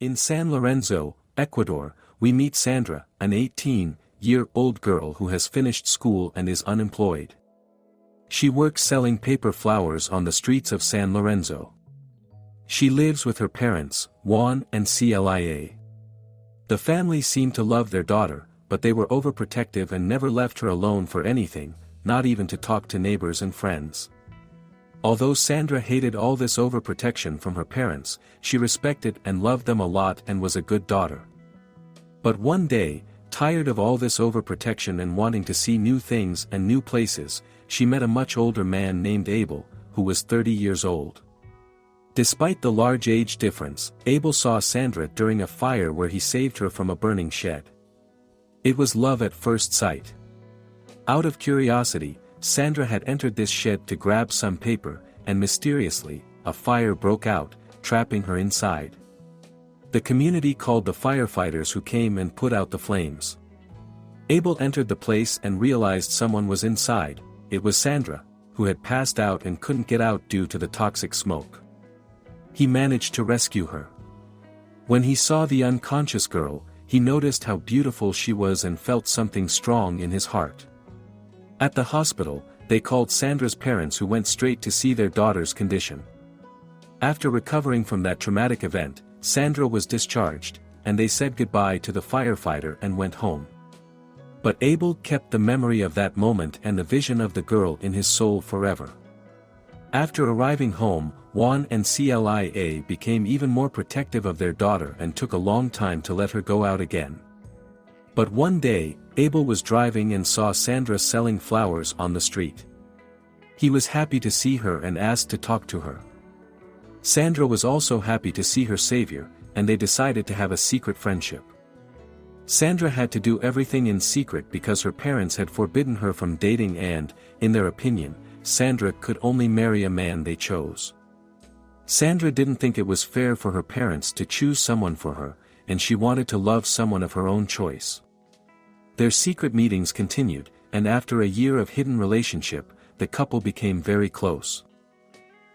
In San Lorenzo, Ecuador, we meet Sandra, an 18-year-old girl who has finished school and is unemployed. She works selling paper flowers on the streets of San Lorenzo. She lives with her parents, Juan and Celia. The family seemed to love their daughter, but they were overprotective and never left her alone for anything, not even to talk to neighbors and friends. Although Sandra hated all this overprotection from her parents, she respected and loved them a lot and was a good daughter. But one day, tired of all this overprotection and wanting to see new things and new places, she met a much older man named Abel, who was 30 years old. Despite the large age difference, Abel saw Sandra during a fire where he saved her from a burning shed. It was love at first sight. Out of curiosity, Sandra had entered this shed to grab some paper, and mysteriously, a fire broke out, trapping her inside. The community called the firefighters who came and put out the flames. Abel entered the place and realized someone was inside. It was Sandra, who had passed out and couldn't get out due to the toxic smoke. He managed to rescue her. When he saw the unconscious girl, he noticed how beautiful she was and felt something strong in his heart. At the hospital, they called Sandra's parents, who went straight to see their daughter's condition. After recovering from that traumatic event, Sandra was discharged, and they said goodbye to the firefighter and went home. But Abel kept the memory of that moment and the vision of the girl in his soul forever. After arriving home, Juan and Celia became even more protective of their daughter and took a long time to let her go out again. But one day, Abel was driving and saw Sandra selling flowers on the street. He was happy to see her and asked to talk to her. Sandra was also happy to see her savior, and they decided to have a secret friendship. Sandra had to do everything in secret because her parents had forbidden her from dating and, in their opinion, Sandra could only marry a man they chose. Sandra didn't think it was fair for her parents to choose someone for her, and she wanted to love someone of her own choice. Their secret meetings continued, and after a year of hidden relationship, the couple became very close.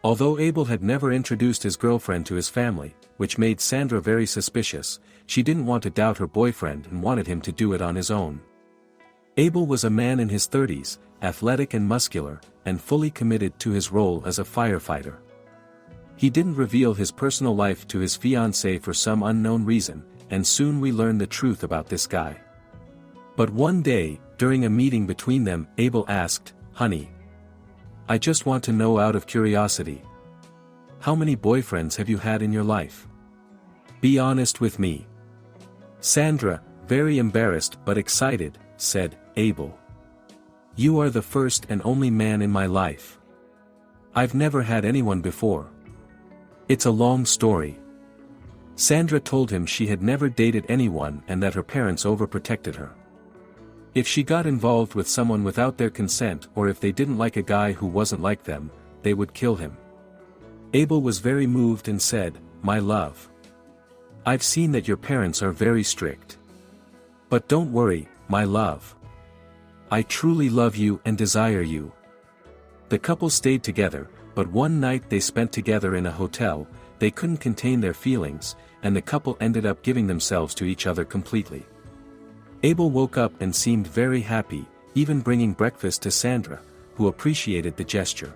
Although Abel had never introduced his girlfriend to his family, which made Sandra very suspicious, she didn't want to doubt her boyfriend and wanted him to do it on his own. Abel was a man in his 30s, athletic and muscular, and fully committed to his role as a firefighter. He didn't reveal his personal life to his fiancée for some unknown reason, and soon we learned the truth about this guy. But one day, during a meeting between them, Abel asked, "Honey, I just want to know out of curiosity. How many boyfriends have you had in your life? Be honest with me." Sandra, very embarrassed but excited, said, "Abel, you are the first and only man in my life. I've never had anyone before." "It's a long story." Sandra told him she had never dated anyone and that her parents overprotected her. If she got involved with someone without their consent or if they didn't like a guy who wasn't like them, they would kill him. Abel was very moved and said, "My love, I've seen that your parents are very strict. But don't worry, my love. I truly love you and desire you." The couple stayed together, but one night they spent together in a hotel. They couldn't contain their feelings, and the couple ended up giving themselves to each other completely. Abel woke up and seemed very happy, even bringing breakfast to Sandra, who appreciated the gesture.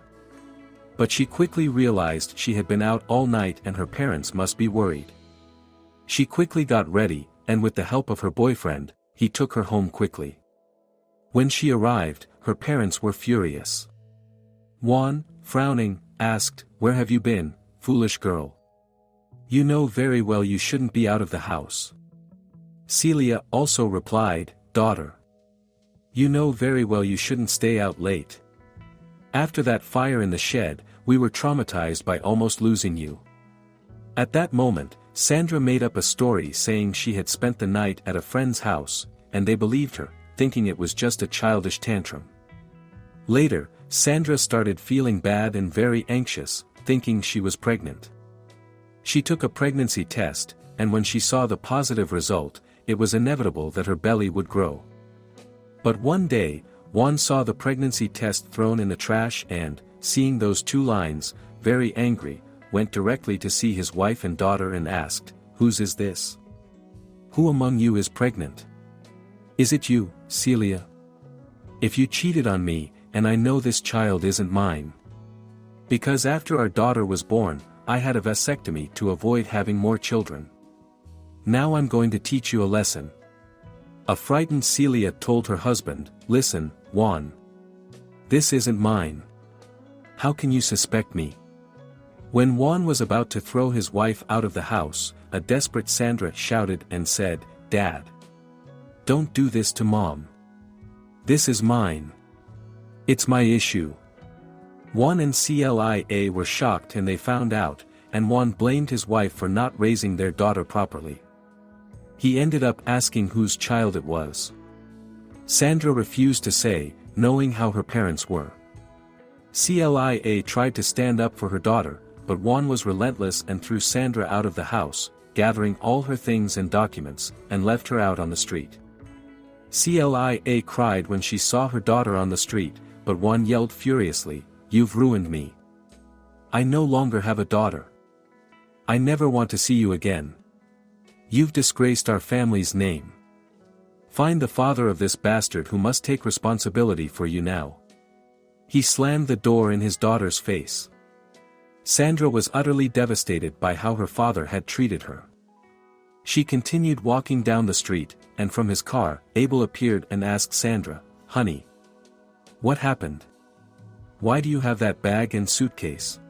But she quickly realized she had been out all night and her parents must be worried. She quickly got ready, and with the help of her boyfriend, he took her home quickly. When she arrived, her parents were furious. Juan, frowning, asked, "Where have you been, foolish girl? You know very well you shouldn't be out of the house." Celia also replied, "Daughter, you know very well you shouldn't stay out late. After that fire in the shed, we were traumatized by almost losing you." At that moment, Sandra made up a story saying she had spent the night at a friend's house, and they believed her, thinking it was just a childish tantrum. Later, Sandra started feeling bad and very anxious, thinking she was pregnant. She took a pregnancy test, and when she saw the positive result, it was inevitable that her belly would grow. But one day, Juan saw the pregnancy test thrown in the trash and, seeing those two lines, very angry, went directly to see his wife and daughter and asked, Whose is this? Who among you is pregnant? Is it you, Celia? If you cheated on me, and I know this child isn't mine. Because after our daughter was born, I had a vasectomy to avoid having more children. Now I'm going to teach you a lesson. A frightened Celia told her husband, listen, Juan. This isn't mine. How can you suspect me? When Juan was about to throw his wife out of the house, a desperate Sandra shouted and said, Dad. Don't do this to Mom. This is mine. It's my issue. Juan and Celia were shocked and they found out, and Juan blamed his wife for not raising their daughter properly. He ended up asking whose child it was. Sandra refused to say, knowing how her parents were. Celia tried to stand up for her daughter, but Juan was relentless and threw Sandra out of the house, gathering all her things and documents, and left her out on the street. Celia cried when she saw her daughter on the street, but Juan yelled furiously, You've ruined me. I no longer have a daughter. I never want to see you again. You've disgraced our family's name. Find the father of this bastard who must take responsibility for you now. He slammed the door in his daughter's face. Sandra was utterly devastated by how her father had treated her. She continued walking down the street, and from his car, Abel appeared and asked Sandra, Honey. What happened? Why do you have that bag and suitcase?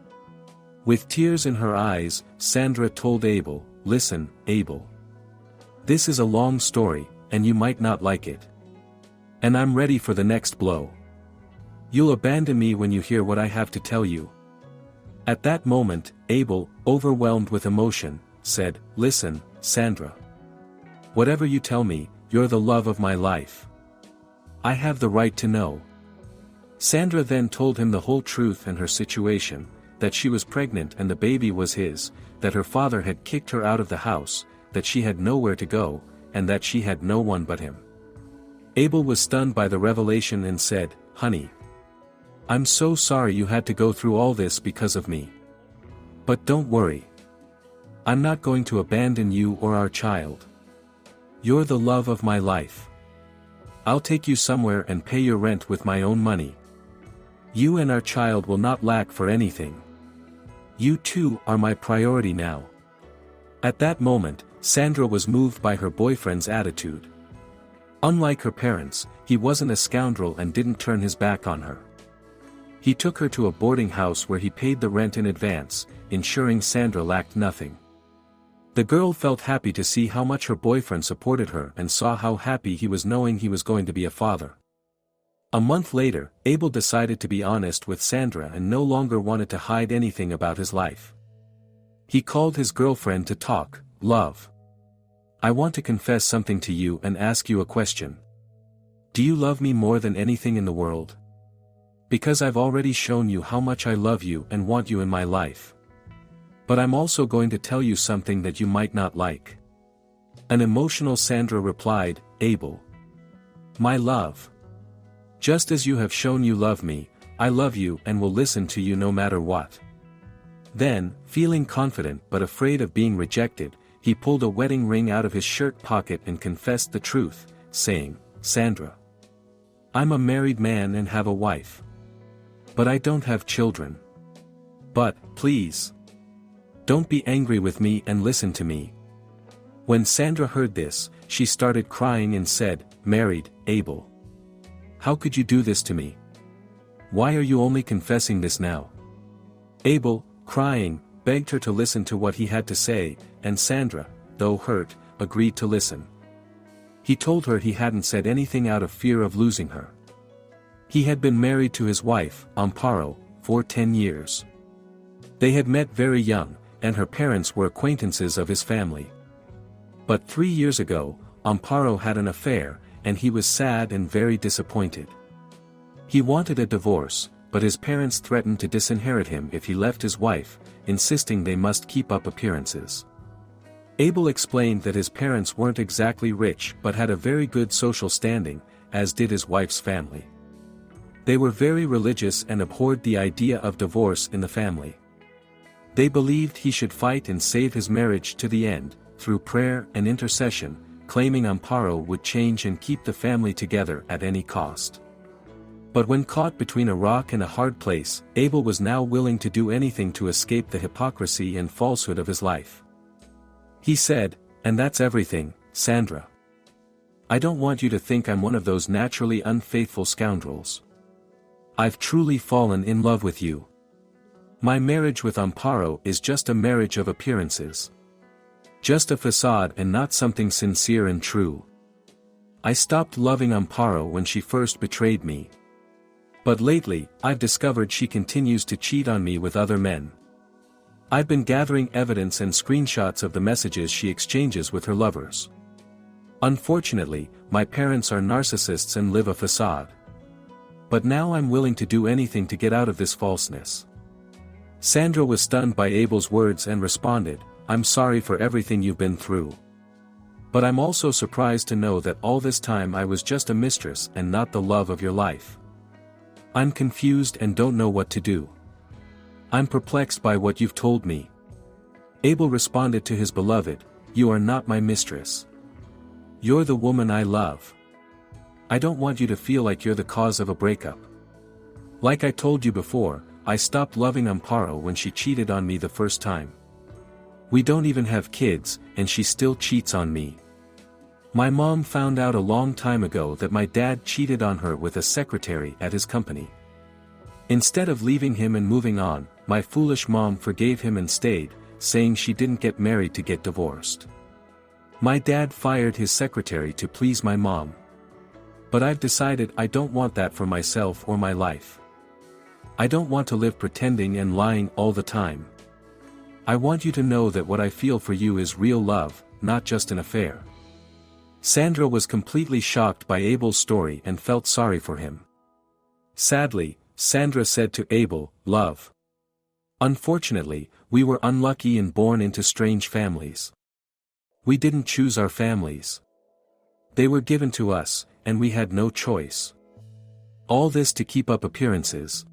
With tears in her eyes, Sandra told Abel, Listen, Abel. This is a long story, and you might not like it. And I'm ready for the next blow. You'll abandon me when you hear what I have to tell you. At that moment, Abel, overwhelmed with emotion, said, Listen, Sandra. Whatever you tell me, you're the love of my life. I have the right to know. Sandra then told him the whole truth and her situation, that she was pregnant and the baby was his, that her father had kicked her out of the house, that she had nowhere to go, and that she had no one but him. Abel was stunned by the revelation and said, Honey. I'm so sorry you had to go through all this because of me. But don't worry. I'm not going to abandon you or our child. You're the love of my life. I'll take you somewhere and pay your rent with my own money. You and our child will not lack for anything. You too are my priority now. At that moment, Sandra was moved by her boyfriend's attitude. Unlike her parents, he wasn't a scoundrel and didn't turn his back on her. He took her to a boarding house where he paid the rent in advance, ensuring Sandra lacked nothing. The girl felt happy to see how much her boyfriend supported her and saw how happy he was knowing he was going to be a father. A month later, Abel decided to be honest with Sandra and no longer wanted to hide anything about his life. He called his girlfriend to talk. Love. I want to confess something to you and ask you a question. Do you love me more than anything in the world? Because I've already shown you how much I love you and want you in my life. But I'm also going to tell you something that you might not like. An emotional Sandra replied, Abel. My love. Just as you have shown you love me, I love you and will listen to you no matter what. Then, feeling confident but afraid of being rejected, he pulled a wedding ring out of his shirt pocket and confessed the truth, saying, Sandra. I'm a married man and have a wife. But I don't have children. But, please. Don't be angry with me and listen to me. When Sandra heard this, she started crying and said, Married, Abel. How could you do this to me? Why are you only confessing this now? Abel, crying, begged her to listen to what he had to say, and Sandra, though hurt, agreed to listen. He told her he hadn't said anything out of fear of losing her. He had been married to his wife, Amparo, for 10 years. They had met very young, and her parents were acquaintances of his family. But 3 years ago, Amparo had an affair, and he was sad and very disappointed. He wanted a divorce, but his parents threatened to disinherit him if he left his wife, insisting they must keep up appearances. Abel explained that his parents weren't exactly rich but had a very good social standing, as did his wife's family. They were very religious and abhorred the idea of divorce in the family. They believed he should fight and save his marriage to the end, through prayer and intercession, claiming Amparo would change and keep the family together at any cost. But when caught between a rock and a hard place, Abel was now willing to do anything to escape the hypocrisy and falsehood of his life. He said, "And that's everything, Sandra. I don't want you to think I'm one of those naturally unfaithful scoundrels. I've truly fallen in love with you. My marriage with Amparo is just a marriage of appearances. Just a facade and not something sincere and true. I stopped loving Amparo when she first betrayed me. But lately, I've discovered she continues to cheat on me with other men. I've been gathering evidence and screenshots of the messages she exchanges with her lovers. Unfortunately, my parents are narcissists and live a facade. But now I'm willing to do anything to get out of this falseness." Sandra was stunned by Abel's words and responded, "I'm sorry for everything you've been through. But I'm also surprised to know that all this time I was just a mistress and not the love of your life. I'm confused and don't know what to do. I'm perplexed by what you've told me." Abel responded to his beloved, "You are not my mistress. You're the woman I love. I don't want you to feel like you're the cause of a breakup. Like I told you before, I stopped loving Amparo when she cheated on me the first time. We don't even have kids, and she still cheats on me. My mom found out a long time ago that my dad cheated on her with a secretary at his company. Instead of leaving him and moving on, my foolish mom forgave him and stayed, saying she didn't get married to get divorced. My dad fired his secretary to please my mom. But I've decided I don't want that for myself or my life. I don't want to live pretending and lying all the time. I want you to know that what I feel for you is real love, not just an affair." Sandra was completely shocked by Abel's story and felt sorry for him. Sadly, Sandra said to Abel, "Love. Unfortunately, we were unlucky and born into strange families. We didn't choose our families. They were given to us, and we had no choice. All this to keep up appearances.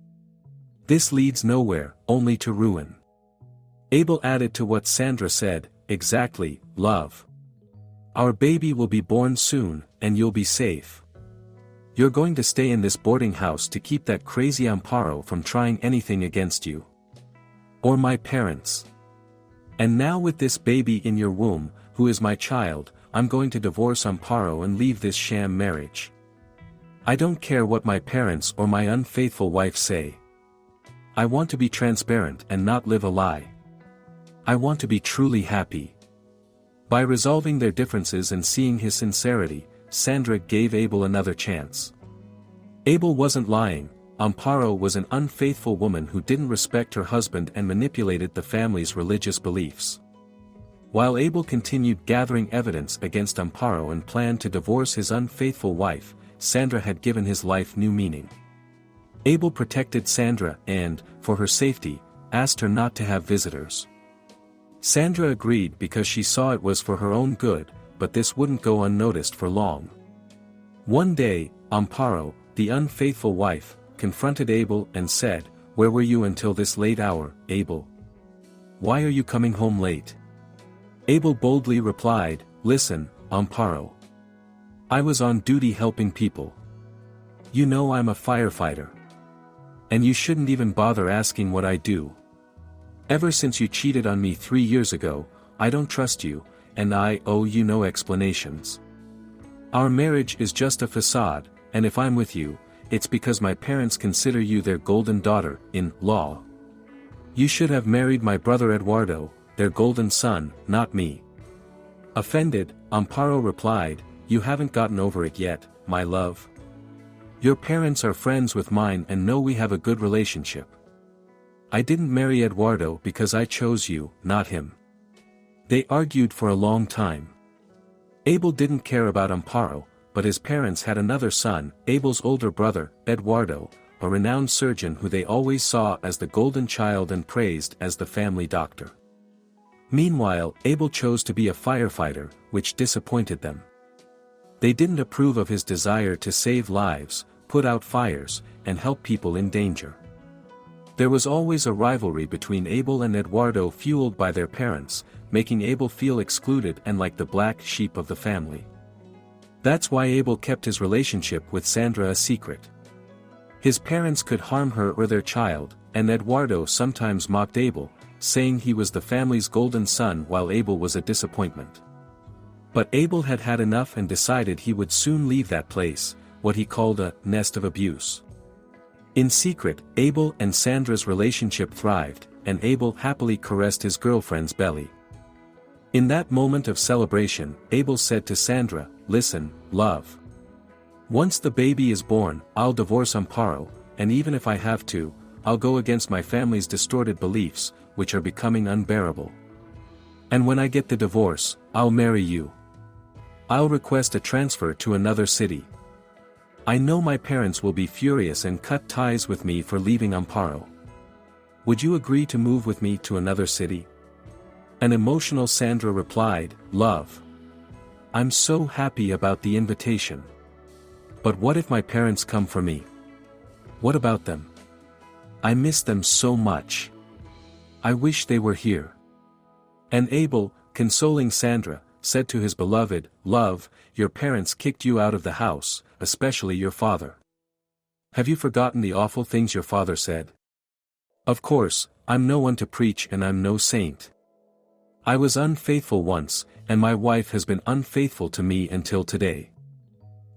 This leads nowhere, only to ruin." Abel added to what Sandra said, "Exactly, love. Our baby will be born soon, and you'll be safe. You're going to stay in this boarding house to keep that crazy Amparo from trying anything against you. Or my parents. And now with this baby in your womb, who is my child, I'm going to divorce Amparo and leave this sham marriage. I don't care what my parents or my unfaithful wife say. I want to be transparent and not live a lie. I want to be truly happy." By resolving their differences and seeing his sincerity, Sandra gave Abel another chance. Abel wasn't lying. Amparo was an unfaithful woman who didn't respect her husband and manipulated the family's religious beliefs. While Abel continued gathering evidence against Amparo and planned to divorce his unfaithful wife, Sandra had given his life new meaning. Abel protected Sandra and, for her safety, asked her not to have visitors. Sandra agreed because she saw it was for her own good, but this wouldn't go unnoticed for long. One day, Amparo, the unfaithful wife, confronted Abel and said, "Where were you until this late hour, Abel? Why are you coming home late?" Abel boldly replied, "Listen, Amparo. I was on duty helping people. You know I'm a firefighter. And you shouldn't even bother asking what I do. Ever since you cheated on me 3 years ago, I don't trust you, and I owe you no explanations. Our marriage is just a facade, and if I'm with you, it's because my parents consider you their golden daughter-in-law. You should have married my brother Eduardo, their golden son, not me." Offended, Amparo replied, "You haven't gotten over it yet, my love. Your parents are friends with mine and know we have a good relationship. I didn't marry Eduardo because I chose you, not him." They argued for a long time. Abel didn't care about Amparo, but his parents had another son, Abel's older brother, Eduardo, a renowned surgeon who they always saw as the golden child and praised as the family doctor. Meanwhile, Abel chose to be a firefighter, which disappointed them. They didn't approve of his desire to save lives, put out fires, and help people in danger. There was always a rivalry between Abel and Eduardo fueled by their parents, making Abel feel excluded and like the black sheep of the family. That's why Abel kept his relationship with Sandra a secret. His parents could harm her or their child, and Eduardo sometimes mocked Abel, saying he was the family's golden son while Abel was a disappointment. But Abel had had enough and decided he would soon leave that place, what he called a nest of abuse. In secret, Abel and Sandra's relationship thrived, and Abel happily caressed his girlfriend's belly. In that moment of celebration, Abel said to Sandra, "Listen, love. Once the baby is born, I'll divorce Amparo, and even if I have to, I'll go against my family's distorted beliefs, which are becoming unbearable. And when I get the divorce, I'll marry you. I'll request a transfer to another city. I know my parents will be furious and cut ties with me for leaving Amparo. Would you agree to move with me to another city?" An emotional Sandra replied, "Love. I'm so happy about the invitation. But what if my parents come for me? What about them? I miss them so much. I wish they were here." And Abel, consoling Sandra, said to his beloved, "Love, your parents kicked you out of the house, especially your father. Have you forgotten the awful things your father said? Of course, I'm no one to preach and I'm no saint. I was unfaithful once, and my wife has been unfaithful to me until today.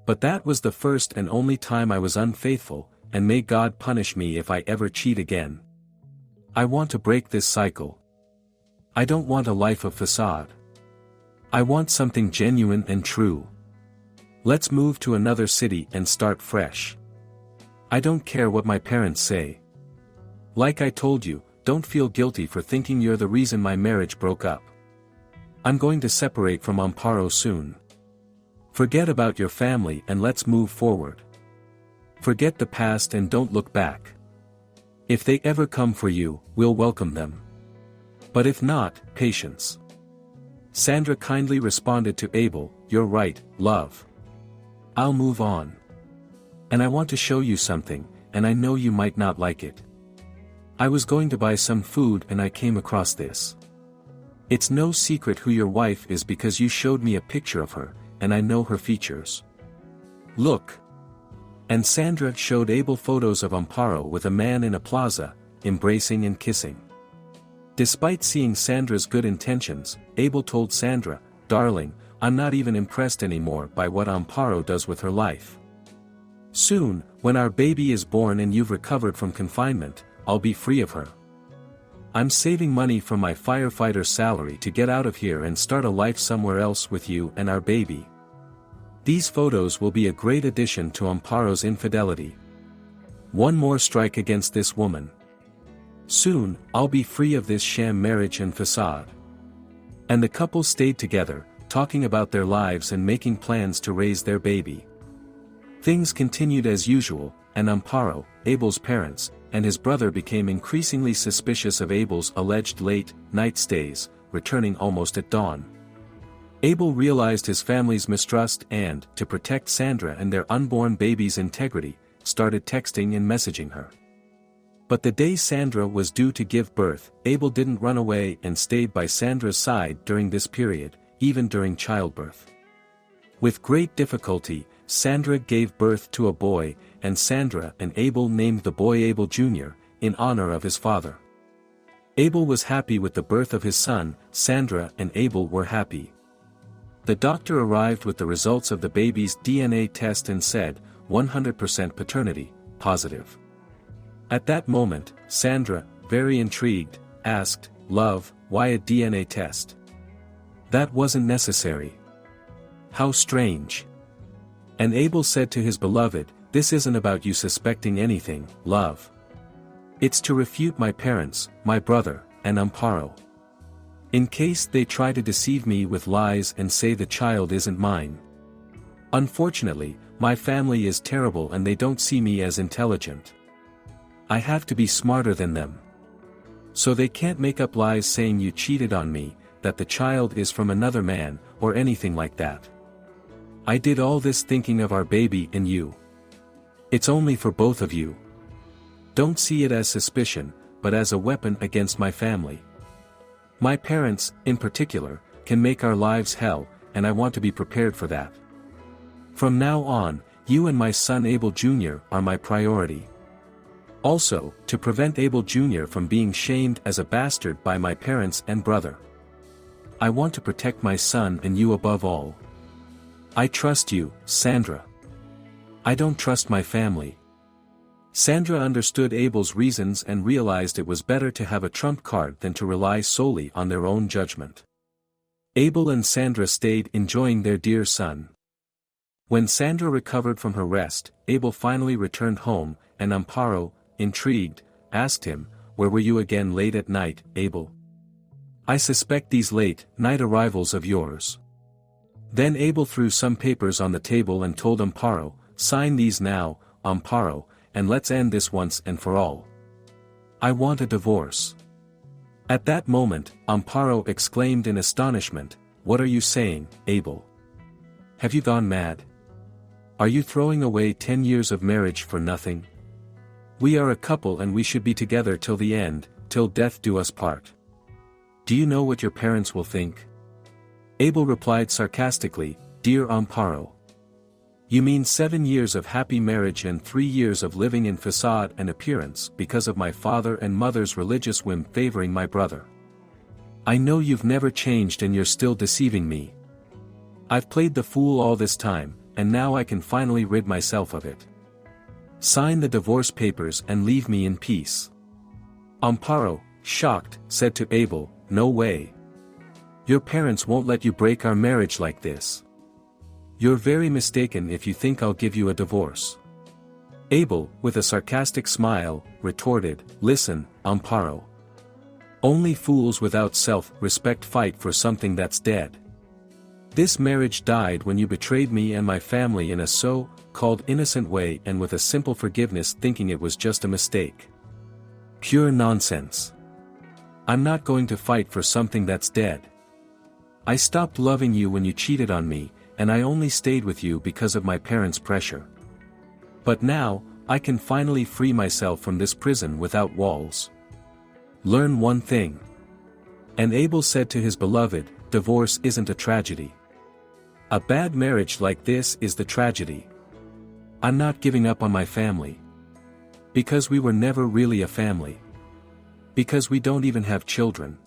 But that was the first and only time I was unfaithful, and may God punish me if I ever cheat again. I want to break this cycle. I don't want a life of facade. I want something genuine and true. Let's move to another city and start fresh. I don't care what my parents say. Like I told you, don't feel guilty for thinking you're the reason my marriage broke up. I'm going to separate from Amparo soon. Forget about your family and let's move forward. Forget the past and don't look back. If they ever come for you, we'll welcome them. But if not, patience." Sandra kindly responded to Abel, "You're right, love. I'll move on. And I want to show you something, and I know you might not like it. I was going to buy some food and I came across this. It's no secret who your wife is because you showed me a picture of her, and I know her features. Look." And Sandra showed Abel photos of Amparo with a man in a plaza, embracing and kissing. Despite seeing Sandra's good intentions, Abel told Sandra, "Darling, I'm not even impressed anymore by what Amparo does with her life. Soon, when our baby is born and you've recovered from confinement, I'll be free of her. I'm saving money from my firefighter salary to get out of here and start a life somewhere else with you and our baby. These photos will be a great addition to Amparo's infidelity. One more strike against this woman. Soon, I'll be free of this sham marriage and facade." And the couple stayed together, talking about their lives and making plans to raise their baby. Things continued as usual, and Amparo, Abel's parents, and his brother became increasingly suspicious of Abel's alleged late-night stays, returning almost at dawn. Abel realized his family's mistrust and, to protect Sandra and their unborn baby's integrity, started texting and messaging her. But the day Sandra was due to give birth, Abel didn't run away and stayed by Sandra's side during this period, even during childbirth. With great difficulty, Sandra gave birth to a boy, and Sandra and Abel named the boy Abel Jr., in honor of his father. Abel was happy with the birth of his son, Sandra and Abel were happy. The doctor arrived with the results of the baby's DNA test and said, 100% paternity, positive. At that moment, Sandra, very intrigued, asked, "Love, why a DNA test? That wasn't necessary. How strange." And Abel said to his beloved, "This isn't about you suspecting anything, love. It's to refute my parents, my brother, and Amparo. In case they try to deceive me with lies and say the child isn't mine. Unfortunately, my family is terrible and they don't see me as intelligent. I have to be smarter than them. So they can't make up lies saying you cheated on me, that the child is from another man, or anything like that. I did all this thinking of our baby and you. It's only for both of you. Don't see it as suspicion, but as a weapon against my family. My parents, in particular, can make our lives hell, and I want to be prepared for that. From now on, you and my son Abel Jr. are my priority. Also, to prevent Abel Jr. from being shamed as a bastard by my parents and brother. I want to protect my son and you above all. I trust you, Sandra. I don't trust my family. Sandra understood Abel's reasons and realized it was better to have a trump card than to rely solely on their own judgment. Abel and Sandra stayed enjoying their dear son. When Sandra recovered from her rest, Abel finally returned home, and Amparo, intrigued, asked him, "Where were you again late at night, Abel? I suspect these late-night arrivals of yours." Then Abel threw some papers on the table and told Amparo, "Sign these now, Amparo, and let's end this once and for all. I want a divorce." At that moment, Amparo exclaimed in astonishment, "What are you saying, Abel? Have you gone mad? Are you throwing away 10 years of marriage for nothing? We are a couple and we should be together till the end, till death do us part. Do you know what your parents will think?" Abel replied sarcastically, "Dear Amparo. You mean 7 years of happy marriage and 3 years of living in facade and appearance because of my father and mother's religious whim favoring my brother. I know you've never changed and you're still deceiving me. I've played the fool all this time, and now I can finally rid myself of it. Sign the divorce papers and leave me in peace." Amparo, shocked, said to Abel, "No way. Your parents won't let you break our marriage like this. You're very mistaken if you think I'll give you a divorce." Abel, with a sarcastic smile, retorted, "Listen, Amparo. Only fools without self-respect fight for something that's dead. This marriage died when you betrayed me and my family in a so-called innocent way and with a simple forgiveness thinking it was just a mistake. Pure nonsense. I'm not going to fight for something that's dead. I stopped loving you when you cheated on me, and I only stayed with you because of my parents' pressure. But now, I can finally free myself from this prison without walls. Learn one thing." And Abel said to his beloved, "Divorce isn't a tragedy. A bad marriage like this is the tragedy. I'm not giving up on my family. Because we were never really a family. Because we don't even have children.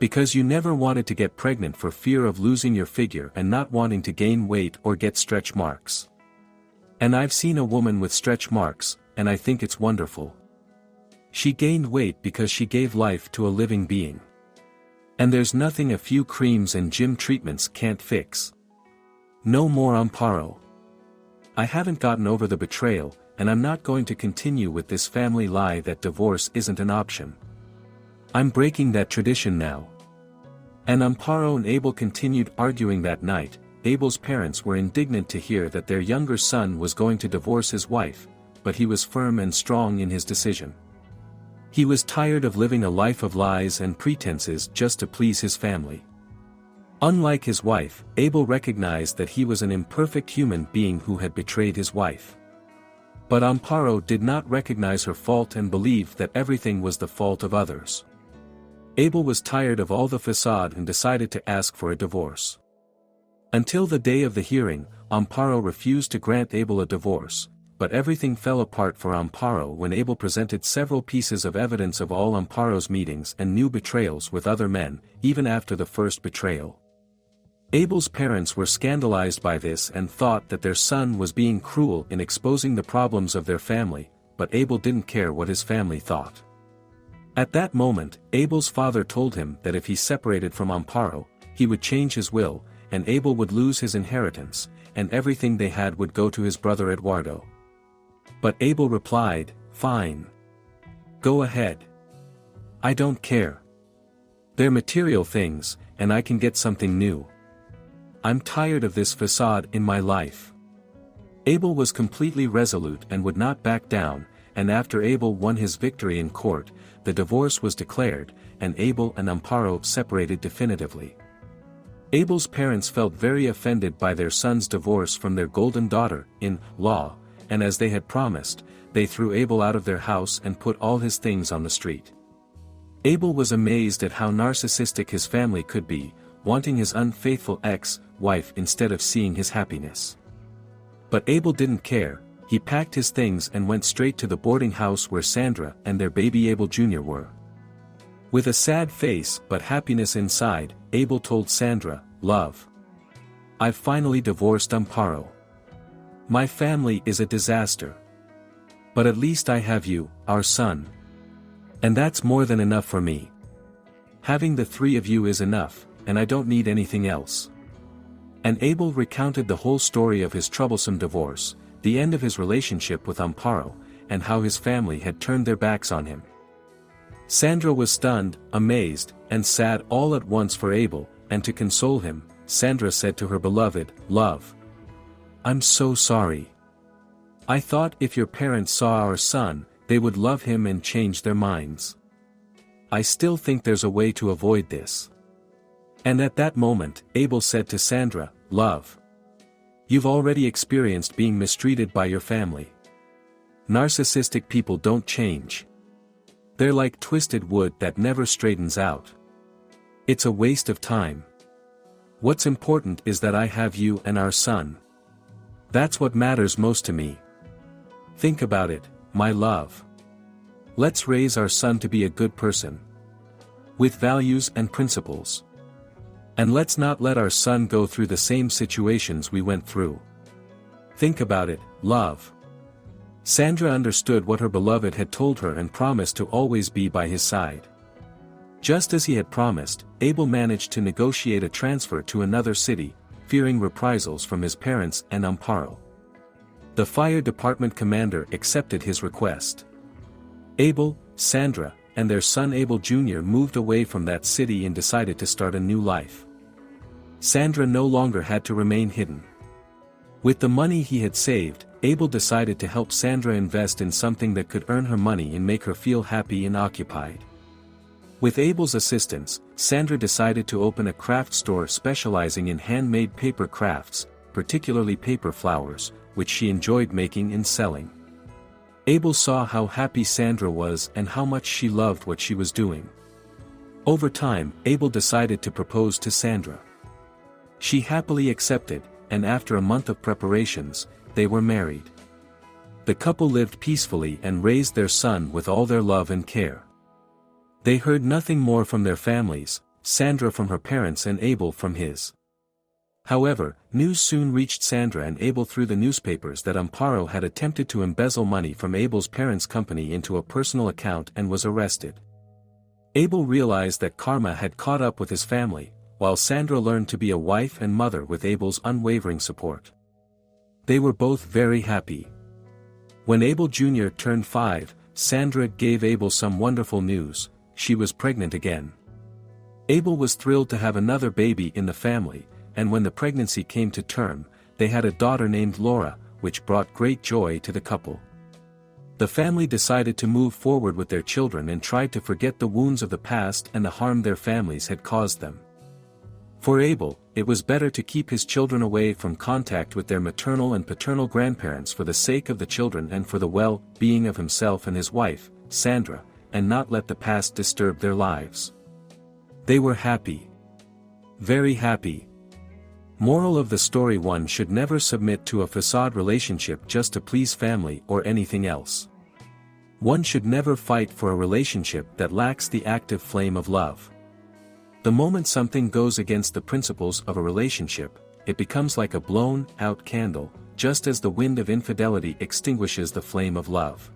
Because you never wanted to get pregnant for fear of losing your figure and not wanting to gain weight or get stretch marks. And I've seen a woman with stretch marks, and I think it's wonderful. She gained weight because she gave life to a living being. And there's nothing a few creams and gym treatments can't fix. No more Amparo. I haven't gotten over the betrayal, and I'm not going to continue with this family lie that divorce isn't an option. I'm breaking that tradition now." And Amparo and Abel continued arguing that night. Abel's parents were indignant to hear that their younger son was going to divorce his wife, but he was firm and strong in his decision. He was tired of living a life of lies and pretenses just to please his family. Unlike his wife, Abel recognized that he was an imperfect human being who had betrayed his wife. But Amparo did not recognize her fault and believed that everything was the fault of others. Abel was tired of all the facade and decided to ask for a divorce. Until the day of the hearing, Amparo refused to grant Abel a divorce, but everything fell apart for Amparo when Abel presented several pieces of evidence of all Amparo's meetings and new betrayals with other men, even after the first betrayal. Abel's parents were scandalized by this and thought that their son was being cruel in exposing the problems of their family, but Abel didn't care what his family thought. At that moment, Abel's father told him that if he separated from Amparo, he would change his will, and Abel would lose his inheritance, and everything they had would go to his brother Eduardo. But Abel replied, "Fine. Go ahead. I don't care. They're material things, and I can get something new. I'm tired of this facade in my life." Abel was completely resolute and would not back down, and after Abel won his victory in court, the divorce was declared, and Abel and Amparo separated definitively. Abel's parents felt very offended by their son's divorce from their golden daughter-in-law, and as they had promised, they threw Abel out of their house and put all his things on the street. Abel was amazed at how narcissistic his family could be, wanting his unfaithful ex-wife instead of seeing his happiness. But Abel didn't care. He packed his things and went straight to the boarding house where Sandra and their baby Abel Jr. were. With a sad face but happiness inside, Abel told Sandra, "Love, I've finally divorced Amparo. My family is a disaster. But at least I have you, our son. And that's more than enough for me. Having the three of you is enough, and I don't need anything else." And Abel recounted the whole story of his troublesome divorce, the end of his relationship with Amparo, and how his family had turned their backs on him. Sandra was stunned, amazed, and sad all at once for Abel, and to console him, Sandra said to her beloved, "Love, I'm so sorry. I thought if your parents saw our son, they would love him and change their minds. I still think there's a way to avoid this." And at that moment, Abel said to Sandra, "Love, you've already experienced being mistreated by your family. Narcissistic people don't change. They're like twisted wood that never straightens out. It's a waste of time. What's important is that I have you and our son. That's what matters most to me. Think about it, my love. Let's raise our son to be a good person, with values and principles. And let's not let our son go through the same situations we went through. Think about it, love." Sandra understood what her beloved had told her and promised to always be by his side. Just as he had promised, Abel managed to negotiate a transfer to another city, fearing reprisals from his parents and Amparo. The fire department commander accepted his request. Abel, Sandra, and their son Abel Jr. moved away from that city and decided to start a new life. Sandra no longer had to remain hidden. With the money he had saved, Abel decided to help Sandra invest in something that could earn her money and make her feel happy and occupied. With Abel's assistance, Sandra decided to open a craft store specializing in handmade paper crafts, particularly paper flowers, which she enjoyed making and selling. Abel saw how happy Sandra was and how much she loved what she was doing. Over time, Abel decided to propose to Sandra. She happily accepted, and after a month of preparations, they were married. The couple lived peacefully and raised their son with all their love and care. They heard nothing more from their families, Sandra from her parents and Abel from his. However, news soon reached Sandra and Abel through the newspapers that Amparo had attempted to embezzle money from Abel's parents' company into a personal account and was arrested. Abel realized that karma had caught up with his family, while Sandra learned to be a wife and mother with Abel's unwavering support. They were both very happy. When Abel Jr. turned 5, Sandra gave Abel some wonderful news: she was pregnant again. Abel was thrilled to have another baby in the family, and when the pregnancy came to term, they had a daughter named Laura, which brought great joy to the couple. The family decided to move forward with their children and tried to forget the wounds of the past and the harm their families had caused them. For Abel, it was better to keep his children away from contact with their maternal and paternal grandparents for the sake of the children and for the well-being of himself and his wife, Sandra, and not let the past disturb their lives. They were happy. Very happy. Moral of the story: one should never submit to a facade relationship just to please family or anything else. One should never fight for a relationship that lacks the active flame of love. The moment something goes against the principles of a relationship, it becomes like a blown-out candle, just as the wind of infidelity extinguishes the flame of love.